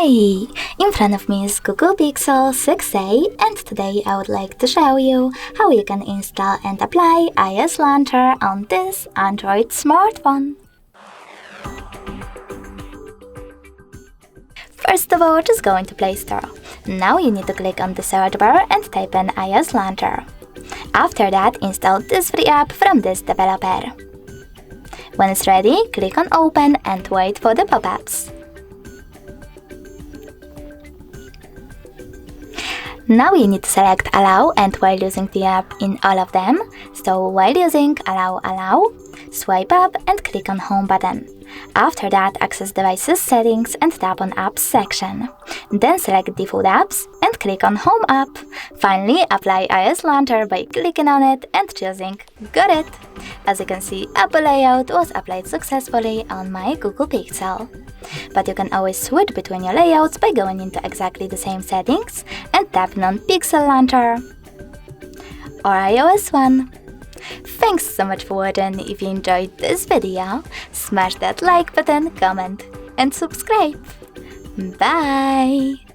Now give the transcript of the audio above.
Hey! In front of me is Google Pixel 6a, and today I would like to show you how you can install and apply iOS Launcher on this Android smartphone. First of all, just go into Play Store. Now you need to click on the search bar and type in iOS Launcher. After that, install this free app from this developer. When it's ready, click on Open and wait for the pop-ups. Now you need to select Allow and while using the app in all of them. So while using Allow, swipe up and click on Home button. After that, access Devices Settings and tap on Apps section. Then select Default Apps and click on Home app. Finally, apply iOS Launcher by clicking on it and choosing Got it! As you can see, Apple layout was applied successfully on my Google Pixel. But you can always switch between your layouts by going into exactly the same settings and tapping on Pixel Launcher or iOS one. Thanks so much for watching. If you enjoyed this video, smash that like button, comment and subscribe. Bye!